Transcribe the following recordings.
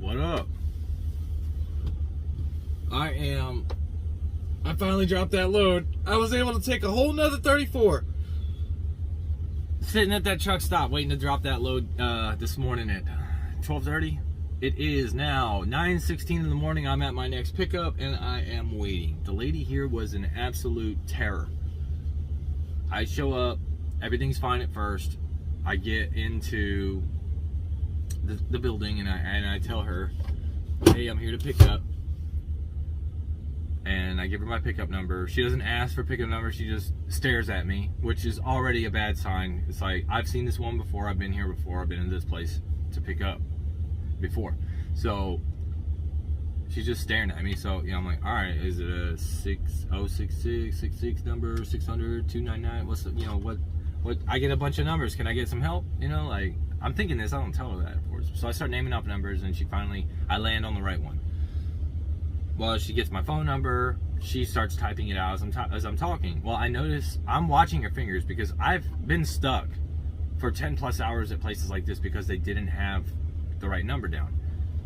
What up? I finally dropped that load. I was able to take a whole nother 34. Sitting at that truck stop waiting to drop that load this morning at 12:30. It is now 9:16 in the morning. I'm at my next pickup and I am waiting. The lady here was an absolute terror. I show up, everything's fine at first. I get into the building and I tell her, hey, I'm here to pick up. And I give her my pickup number. She doesn't ask for pickup number, she just stares at me, which is already a bad sign. It's like, I've seen this one before, I've been here before, I've been in this place to pick up before. So she's just staring at me. So I'm like, all right, is it a 6066 number, 600 299? What's the, what? I get a bunch of numbers. Can I get some help? Like, I'm thinking this. I don't tell her that, of course. So I start naming off numbers, and I land on the right one. Well, she gets my phone number. She starts typing it out as I'm talking. Well, I notice I'm watching her fingers because I've been stuck for 10 plus hours at places like this because they didn't have the right number down.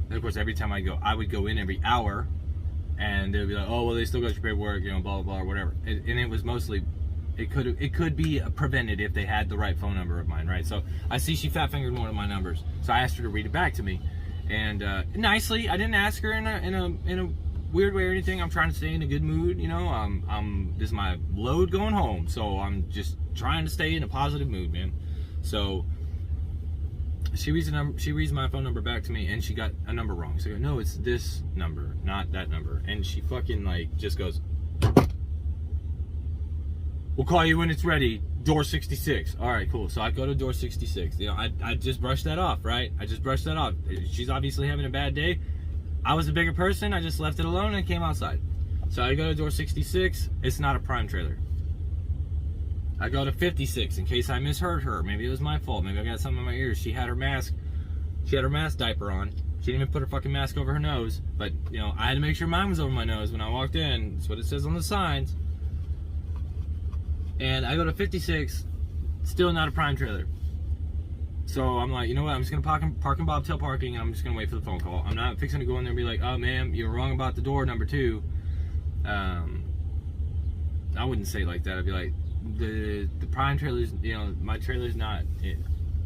And of course, every time I would go in every hour, and they would be like, "Oh, well, they still got your paperwork, blah blah blah, or whatever." And it was mostly, it could be prevented if they had the right phone number of mine, right? So I see she fat fingered one of my numbers, so I asked her to read it back to me, and nicely, I didn't ask her in a weird way or anything. I'm trying to stay in a good mood, this is my load going home, so I'm just trying to stay in a positive mood, man. So she reads my phone number back to me, and she got a number wrong. So I go, no, it's this number, not that number. And she fucking just goes, we'll call you when it's ready, door 66. All right, cool. So I go to door 66. I just brushed that off, right? I just brushed that off. She's obviously having a bad day. I was a bigger person. I just left it alone and came outside. So I go to door 66. It's not a Prime trailer. I go to 56 in case I misheard her. Maybe it was my fault. Maybe I got something in my ears. She had her mask diaper on. She didn't even put her fucking mask over her nose. But, I had to make sure mine was over my nose when I walked in. That's what it says on the signs. And I go to 56, still not a Prime trailer. So I'm like, you know what? I'm just going to park in Bobtail parking, and I'm just going to wait for the phone call. I'm not fixing to go in there and be like, oh, ma'am, you were wrong about the door number 2. I wouldn't say it like that. I'd be like, the Prime trailers, my trailer's not,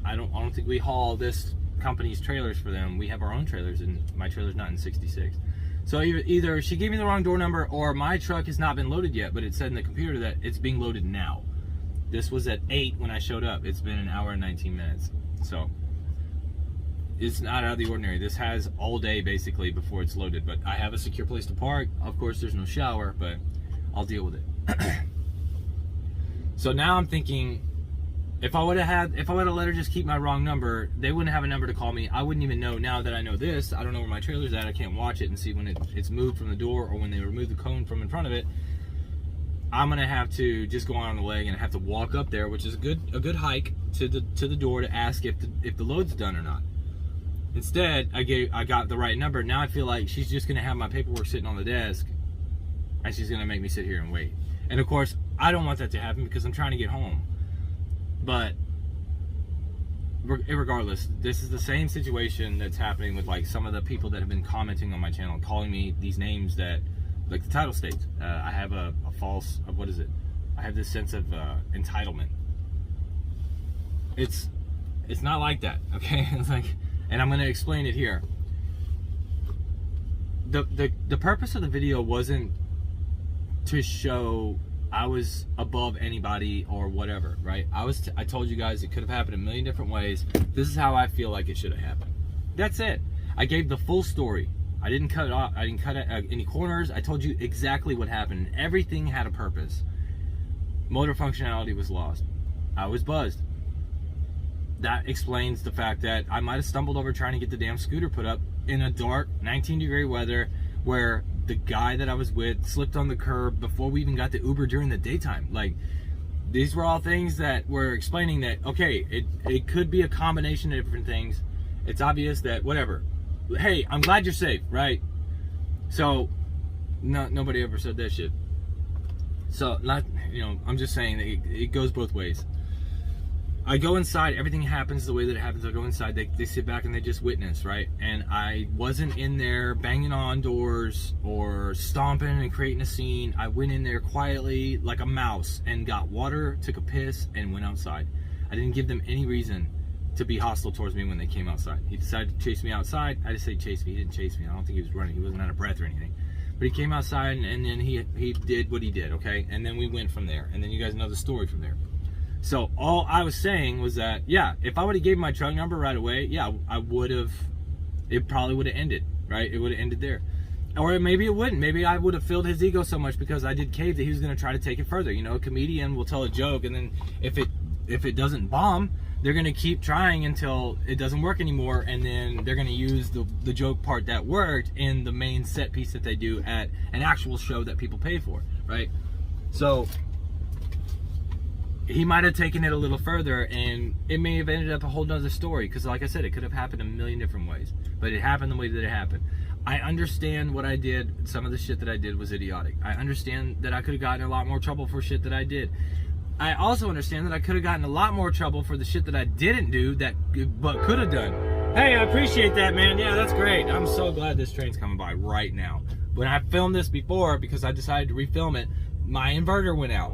I don't think we haul this company's trailers for them. We have our own trailers, and my trailer's not in 66. So either she gave me the wrong door number, or my truck has not been loaded yet, but it said in the computer that it's being loaded now. This was at 8 when I showed up. It's been an hour and 19 minutes. So it's not out of the ordinary. This has all day basically before it's loaded, but I have a secure place to park. Of course, there's no shower, but I'll deal with it. So now I'm thinking, if I would have let her just keep my wrong number, they wouldn't have a number to call me. I wouldn't even know. Now that I know this, I don't know where my trailer's at. I can't watch it and see when it's moved from the door or when they remove the cone from in front of it. I'm gonna have to just go on the leg and have to walk up there, which is a good hike to the door to ask if the load's done or not. Instead, I got the right number. Now I feel like she's just gonna have my paperwork sitting on the desk, and she's gonna make me sit here and wait. And of course, I don't want that to happen because I'm trying to get home. But regardless, this is the same situation that's happening with some of the people that have been commenting on my channel, calling me these names that, like the title states, I have a false, what is it? I have this sense of entitlement. It's not like that, okay? It's like, and I'm gonna explain it here. The purpose of the video wasn't to show I was above anybody or whatever, right? I told you guys it could have happened a million different ways. This is how I feel like it should have happened. That's it. I gave the full story. I didn't cut it off. I didn't cut any corners. I told you exactly what happened. Everything had a purpose. Motor functionality was lost. I was buzzed. That explains the fact that I might have stumbled over trying to get the damn scooter put up in a dark 19-degree weather where the guy that I was with slipped on the curb before we even got the Uber during the daytime. These were all things that were explaining that, okay, it could be a combination of different things. It's obvious that whatever. Hey, I'm glad you're safe, right? So, nobody ever said that shit. So, I'm just saying that it goes both ways. I go inside, everything happens the way that it happens. I go inside, they sit back and they just witness, right? And I wasn't in there banging on doors or stomping and creating a scene. I went in there quietly like a mouse and got water, took a piss, and went outside. I didn't give them any reason to be hostile towards me when they came outside. He decided to chase me outside. I just say chase me. He didn't chase me. I don't think he was running. He wasn't out of breath or anything. But he came outside and then he did what he did, okay? And then we went from there. And then you guys know the story from there. So all I was saying was that, yeah, if I would have gave my truck number right away, yeah, I would have, it probably would have ended, right? It would have ended there. Or maybe it wouldn't. Maybe I would have filled his ego so much because I did cave that he was going to try to take it further. You know, a comedian will tell a joke, and then if it doesn't bomb, they're going to keep trying until it doesn't work anymore, and then they're going to use the joke part that worked in the main set piece that they do at an actual show that people pay for, right? So he might have taken it a little further, and it may have ended up a whole nother story, because like I said, it could have happened a million different ways, but it happened the way that it happened. I understand what I did. Some of the shit that I did was idiotic. I understand that I could have gotten in a lot more trouble for shit that I did. I also understand that I could have gotten a lot more trouble for the shit that I didn't do but could have done. Hey, I appreciate that, man. Yeah, that's great. I'm so glad this train's coming by right now. When I filmed this before, because I decided to refilm it, my inverter went out.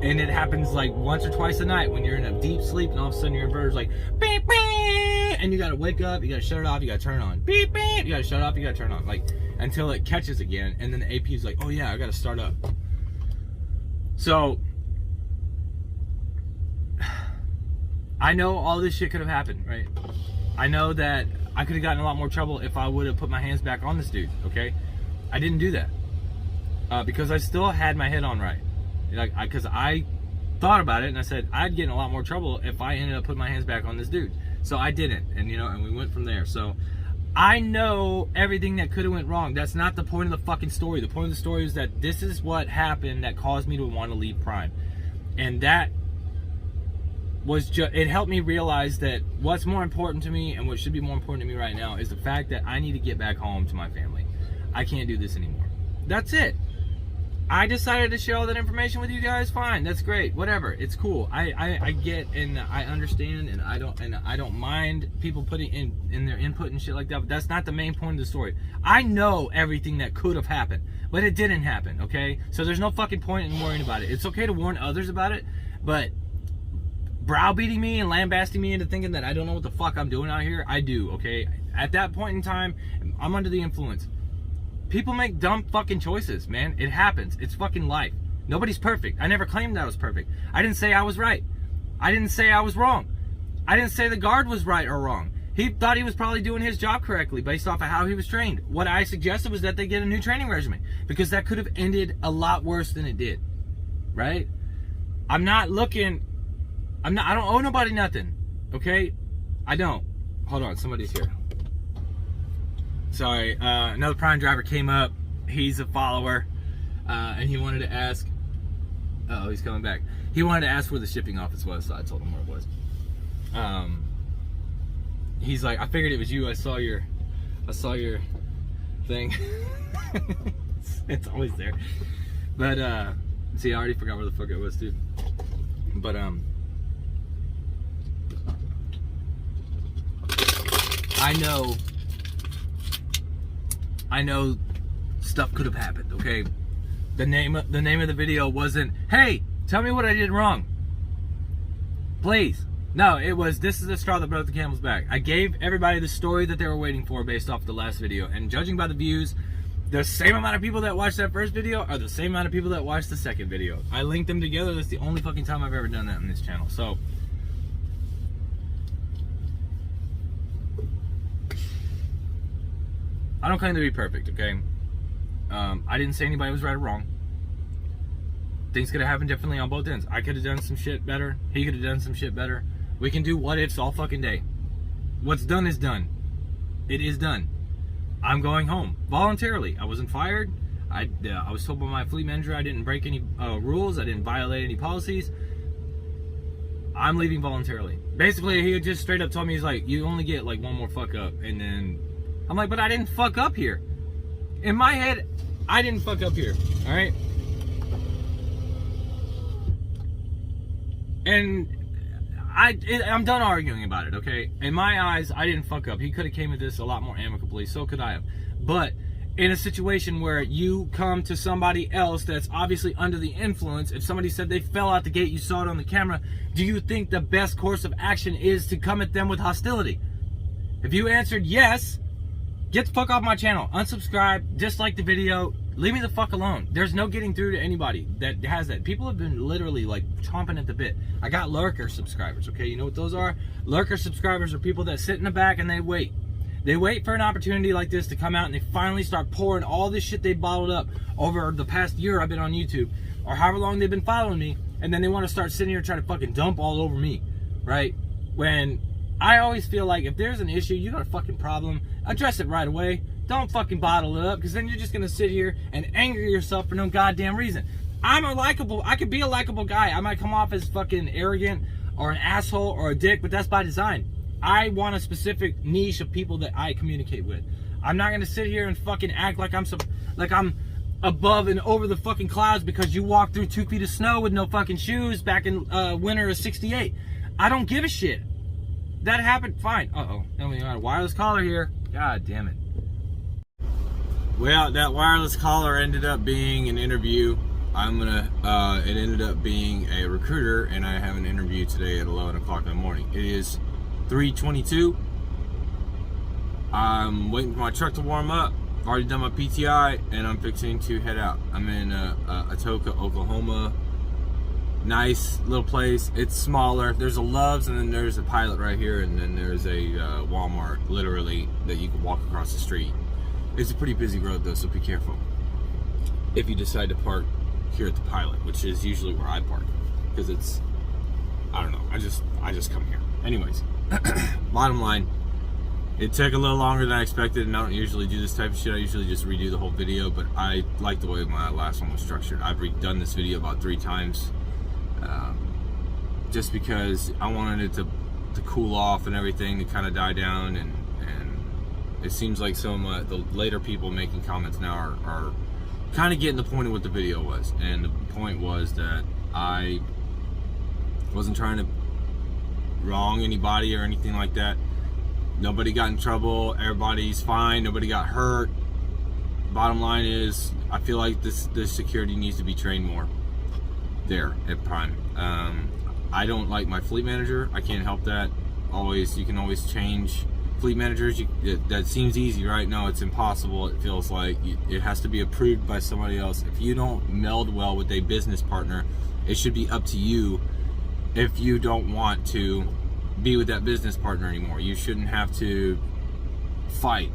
And it happens like once or twice a night when you're in a deep sleep and all of a sudden your inverter's like beep beep, and you gotta wake up, you gotta shut it off, you gotta turn it on. Beep beep, you gotta shut it off, you gotta turn it on, like until it catches again, and then the AP is like, oh yeah, I gotta start up. So I know all this shit could have happened, right? I know that I could have gotten a lot more trouble if I would have put my hands back on this dude, okay? I didn't do that because I still had my head on right. Because I thought about it and I said I'd get in a lot more trouble if I ended up putting my hands back on this dude. So I didn't, and and we went from there. So I know everything that could have went wrong. That's not the point of the fucking story. The point of the story is that this is what happened that caused me to want to leave Prime, and that was just, it helped me realize that what's more important to me and what should be more important to me right now is the fact that I need to get back home to my family. I can't do this anymore. That's it. I decided to share all that information with you guys. Fine, that's great. Whatever, it's cool. I get and I understand, and I don't mind people putting in their input and shit like that. But that's not the main point of the story. I know everything that could have happened, but it didn't happen. Okay, so there's no fucking point in worrying about it. It's okay to warn others about it, but browbeating me and lambasting me into thinking that I don't know what the fuck I'm doing out here, I do. Okay, at that point in time, I'm under the influence. People make dumb fucking choices, man. It happens. It's fucking life. Nobody's perfect. I never claimed that I was perfect. I didn't say I was right. I didn't say I was wrong. I didn't say the guard was right or wrong. He thought he was probably doing his job correctly based off of how he was trained. What I suggested was that they get a new training regimen, because that could have ended a lot worse than it did. Right? I don't owe nobody nothing. Okay? I don't. Hold on, somebody's here. Sorry, another Prime driver came up. He's a follower, and he wanted to ask. Oh, he's coming back. He wanted to ask where the shipping office was, so I told him where it was. He's like, I figured it was you. I saw your thing. It's always there. But see, I already forgot where the fuck it was, too. But I know stuff could have happened, okay? The name of the video wasn't, hey, tell me what I did wrong. Please. No, it was, this is the straw that broke the camel's back. I gave everybody the story that they were waiting for based off the last video. And judging by the views, the same amount of people that watched that first video are the same amount of people that watched the second video. I linked them together. That's the only fucking time I've ever done that on this channel. So I don't claim to be perfect, okay? I didn't say anybody was right or wrong. Things could have happened differently on both ends. I could have done some shit better. He could have done some shit better. We can do what ifs all fucking day. What's done is done. It is done. I'm going home voluntarily. I wasn't fired. I was told by my fleet manager I didn't break any rules. I didn't violate any policies. I'm leaving voluntarily. Basically, he just straight up told me, he's like, you only get like one more fuck up, and then I'm like, but I didn't fuck up here. In my head, I didn't fuck up here. All right. And I'm done arguing about it, okay? In my eyes, I didn't fuck up. He could have came at this a lot more amicably. So could I have. But in a situation where you come to somebody else that's obviously under the influence, if somebody said they fell out the gate, you saw it on the camera, do you think the best course of action is to come at them with hostility? If you answered yes, get the fuck off my channel. Unsubscribe, dislike the video, leave me the fuck alone. There's no getting through to anybody that has that. People have been literally like chomping at the bit. I got lurker subscribers, okay? You know what those are? Lurker subscribers are people that sit in the back and they wait. They wait for an opportunity like this to come out, and they finally start pouring all this shit they bottled up over the past year I've been on YouTube, or however long they've been following me, and then they want to start sitting here trying to fucking dump all over me, right? When I always feel like if there's an issue, you got a fucking problem, address it right away. Don't fucking bottle it up, because then you're just going to sit here and anger yourself for no goddamn reason. I could be a likable guy. I might come off as fucking arrogant or an asshole or a dick, but that's by design. I want a specific niche of people that I communicate with. I'm not gonna sit here and fucking act like I'm above and over the fucking clouds because you walked through 2 feet of snow with no fucking shoes back in winter of '68. I don't give a shit. That happened, fine. Then we got a wireless caller here. God damn it. Well, that wireless caller ended up being an interview. It ended up being a recruiter, and I have an interview today at 11 o'clock in the morning. It is 3:22. I'm waiting for my truck to warm up. I've already done my PTI, and I'm fixing to head out. I'm in Atoka, Oklahoma. Nice little place. It's smaller. There's a Love's, and then there's a Pilot right here, and then there's a Walmart, literally, that you can walk across the street. It's a pretty busy road, though, so be careful if you decide to park here at the Pilot, which is usually where I park, because it's, I don't know, I just come here. Anyways. Bottom line, it took a little longer than I expected, and I don't usually do this type of shit. I usually just redo the whole video, but I like the way my last one was structured. I've redone this video about 3 times, just because I wanted it to cool off and everything, to kind of die down, and it seems like some the later people making comments now are kind of getting the point of what the video was, and the point was that I wasn't trying to wrong anybody or anything like that. Nobody got in trouble. Everybody's fine. Nobody got hurt. Bottom line is, I feel like this security needs to be trained more there at Prime. I don't like my fleet manager. I can't help that. You can always change fleet managers. That seems easy, right? No, it's impossible. It feels like it has to be approved by somebody else. If you don't meld well with a business partner, it should be up to you. If you don't want to be with that business partner anymore, you shouldn't have to fight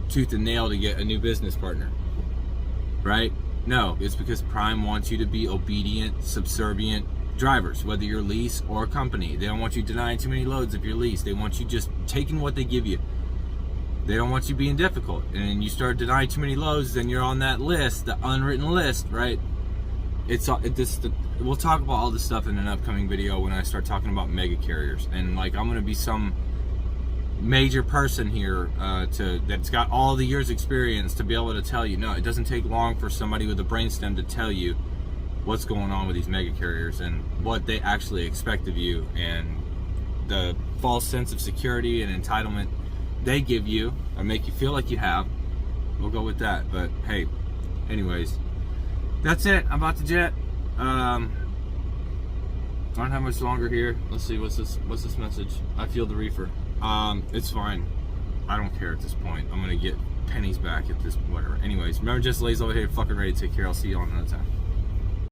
tooth and nail to get a new business partner, right? No, it's because Prime wants you to be obedient, subservient drivers, whether you're lease or company. They don't want you denying too many loads if you're lease. They want you just taking what they give you. They don't want you being difficult. And you start denying too many loads, then you're on that list, the unwritten list, right? We'll talk about all this stuff in an upcoming video when I start talking about mega carriers, and like I'm gonna be some major person here that's got all the years experience to be able to tell you. No, it doesn't take long for somebody with a brainstem to tell you what's going on with these mega carriers and what they actually expect of you, and the false sense of security and entitlement they give you or make you feel like you have. We'll go with that. But hey, anyways, that's it. I'm about to jet. I don't have much longer here. Let's see, what's this message? I feel the reefer. It's fine. I don't care at this point. I'm gonna get pennies back at this, whatever. Anyways, remember, just Lays over here fucking ready to take care. I'll see you all another time.